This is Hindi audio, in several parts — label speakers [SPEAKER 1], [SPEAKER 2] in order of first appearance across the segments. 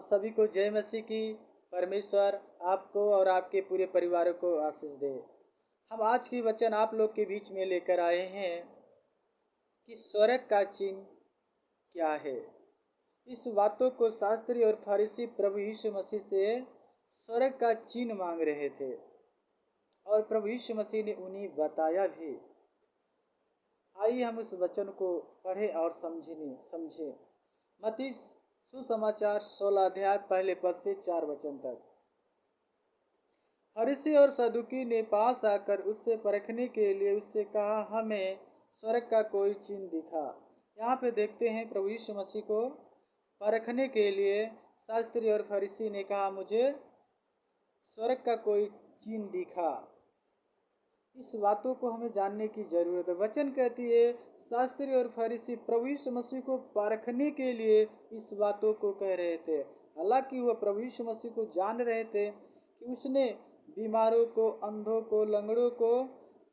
[SPEAKER 1] आप सभी को जय मसीह की। परमेश्वर आपको और आपके पूरे परिवार को आशीष दे। हम आज की वचन आप लोग के बीच में लेकर आए हैं कि स्वर्ग का चिन्ह क्या है। इस बातों को शास्त्री और फरीसी प्रभु यीशु मसीह से स्वर्ग का चिन्ह मांग रहे थे और प्रभु यीशु मसीह ने उन्हें बताया भी। आइए हम उस वचन को पढ़ें और समझें। मत्ती सुसमाचार 16 अध्याय पहले पद से 4 वचन तक। फरीसी और सदुकी ने पास आकर उससे परखने के लिए उससे कहा, हमें स्वर्ग का कोई चिन्ह दिखा। यहाँ पे देखते हैं प्रभु यीशु मसीह को परखने के लिए शास्त्री और फरीसी ने कहा, मुझे स्वर्ग का कोई चिन्ह दिखा। इस बातों को हमें जानने की जरूरत है। वचन कहती है शास्त्री और फरीसी प्रभु यीशु मसीह को परखने के लिए इस बातों को कह रहे थे। हालांकि वह प्रभु यीशु मसीह को जान रहे थे कि उसने बीमारों को, अंधों को, लंगड़ों को,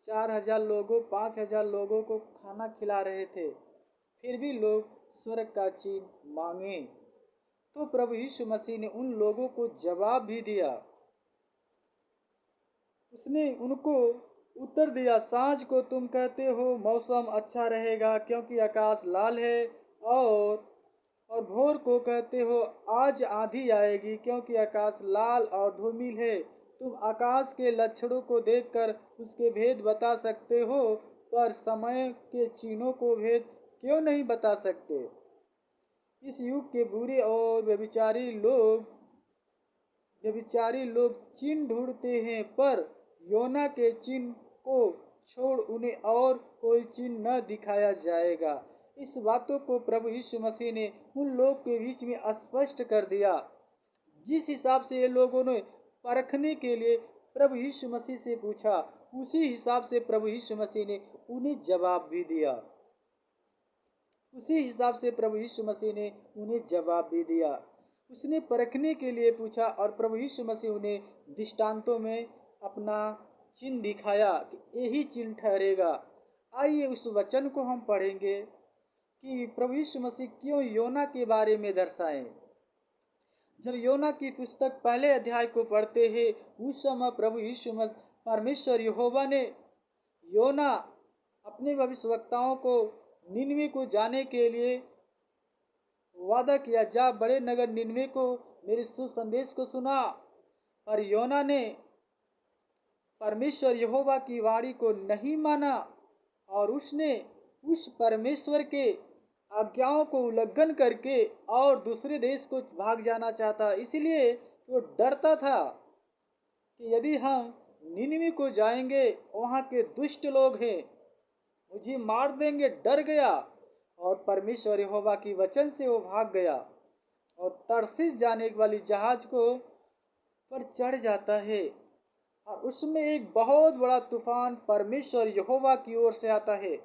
[SPEAKER 1] 4000 लोगों, 5000 लोगों को खाना खिला रहे थे। फिर भी लोग स्वर्ग का चिन्ह मांगे तो प्रभु यीशु मसीह ने उन लोगों को जवाब भी दिया। उसने उनको उत्तर दिया, सांझ को तुम कहते हो मौसम अच्छा रहेगा क्योंकि आकाश लाल है, और भोर को कहते हो आज आंधी आएगी क्योंकि आकाश लाल और धूमिल है। तुम आकाश के लक्षणों को देखकर उसके भेद बता सकते हो, पर समय के चिन्हों को भेद क्यों नहीं बता सकते। इस युग के बुरे और व्यभिचारी लोग चिन्ह ढूंढते हैं, पर योना के चिन्ह को छोड़ उन्हें और कोई चिन्ह न दिखाया जाएगा। इस बातों को प्रभु यीशु मसीह ने उन लोग के बीच में स्पष्ट कर दिया। जिस हिसाब से ये लोगों ने परखने के लिए प्रभु यीशु मसीह से पूछा, उसी हिसाब से प्रभु यीशु मसीह ने उन्हें जवाब भी दिया। उसी हिसाब से प्रभु यीशु मसीह ने उन्हें जवाब भी दिया। उसने परखने के लिए पूछा और प्रभु यीशु मसीह उन्हें दृष्टांतों में अपना चिन्ह दिखाया कि यही चिन्ह ठहरेगा। आइए उस वचन को हम पढ़ेंगे कि प्रभु यीशु मसीह क्यों योना के बारे में दर्शाएं। जब योना की पुस्तक पहले अध्याय को पढ़ते हैं, उस समय प्रभु यीशु परमेश्वर यहोवा ने योना अपने भविष्यवक्ताओं को निनवे को जाने के लिए वादा किया, जा बड़े नगर निनवे को मेरे सुसंदेश को सुना। पर योना ने परमेश्वर यहोवा की वाणी को नहीं माना और उसने उस परमेश्वर के आज्ञाओं को उल्लंघन करके और दूसरे देश को भाग जाना चाहता। इसलिए वो डरता था कि यदि हम निनवे को जाएंगे, वहाँ के दुष्ट लोग हैं, मुझे मार देंगे। डर गया और परमेश्वर यहोवा की वचन से वो भाग गया और तरसीस जाने वाली जहाज को पर चढ़ जाता है और उसमें एक बहुत बड़ा तूफान परमेश्वर यहोवा की ओर से आता है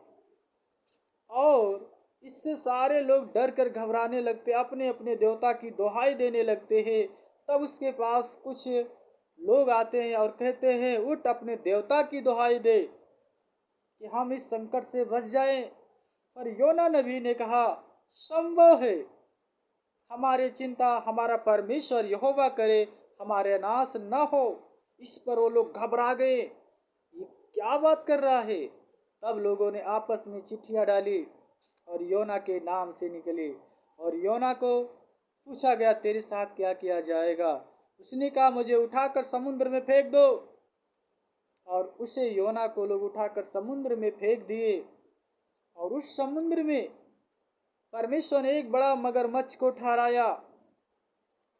[SPEAKER 1] और इससे सारे लोग डर कर घबराने लगते, अपने अपने देवता की दुहाई देने लगते हैं। तब उसके पास कुछ लोग आते हैं और कहते हैं, उठ अपने देवता की दुहाई दे कि हम इस संकट से बच जाएं। पर योना नबी ने कहा, संभव है, हमारे चिंता हमारा परमेश्वर यहोवा करे, हमारे नाश न हो। इस पर वो लोग घबरा गए, ये क्या बात कर रहा है। तब लोगों ने आपस में चिट्ठियां डाली और योना के नाम से निकली और योना को पूछा गया, तेरे साथ क्या किया जाएगा। उसने कहा, मुझे उठाकर समुद्र में फेंक दो। और उसे योना को लोग उठाकर समुद्र में फेंक दिए और उस समुद्र में परमेश्वर ने एक बड़ा मगरमच्छ को ठहराया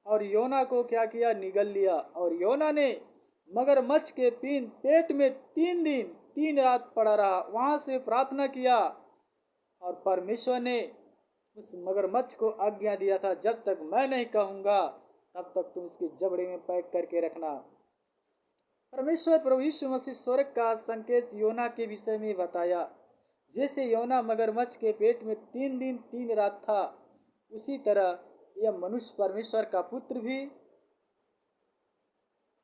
[SPEAKER 1] और योना को क्या किया, निगल लिया। और योना ने मगरमच्छ के पेट में 3 दिन 3 रात पड़ा रहा। वहां से प्रार्थना किया और परमेश्वर ने उस मगरमच्छ को आज्ञा दिया था, जब तक मैं नहीं कहूँगा तब तक तुम इसके जबड़े में पैक करके रखना। परमेश्वर प्रभु यीशु मसीह स्वर्ग का संकेत योना के विषय में बताया। जैसे योना मगरमच्छ के पेट में 3 दिन 3 रात था, उसी तरह यह मनुष्य परमेश्वर का पुत्र भी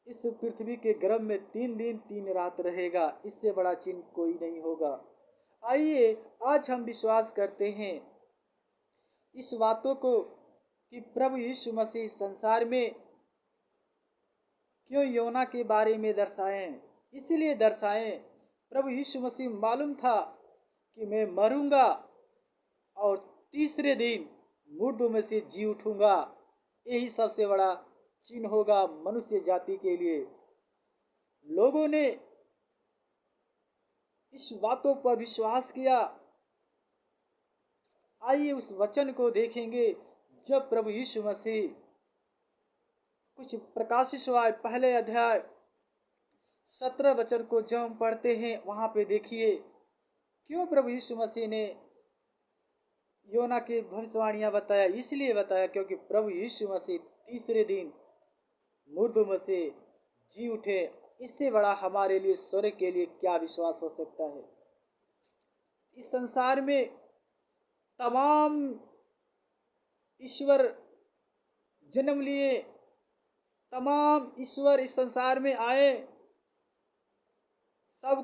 [SPEAKER 1] इस पृथ्वी के गर्भ में 3 दिन 3 रात रहेगा। इससे बड़ा चिन्ह कोई नहीं होगा। आइए आज हम विश्वास करते हैं इस बातों को कि प्रभु यीशु मसीह संसार में क्यों योना के बारे में दर्शाएं। इसलिए दर्शाएं, प्रभु यीशु मसीह मालूम था कि मैं मरूंगा और तीसरे दिन मुर्दों में से जी उठूंगा। यही सबसे बड़ा चिन्ह होगा मनुष्य जाति के लिए। लोगों ने इस बातों पर विश्वास किया। आइए उस वचन को देखेंगे जब प्रभु यीशु मसीह, कुछ प्रकाशित हुआ पहले अध्याय 17 वचन को जब हम पढ़ते हैं, वहां पे देखिए क्यों प्रभु यीशु मसीह ने योना की भविष्यवाणियां बताया। इसलिए बताया क्योंकि प्रभु यीशु मसीह तीसरे दिन मुर्दों में से जी उठे। इससे बड़ा हमारे लिए, स्वर्ग के लिए क्या विश्वास हो सकता है। इस संसार में तमाम ईश्वर जन्म लिए, तमाम ईश्वर इस संसार में आए, सबका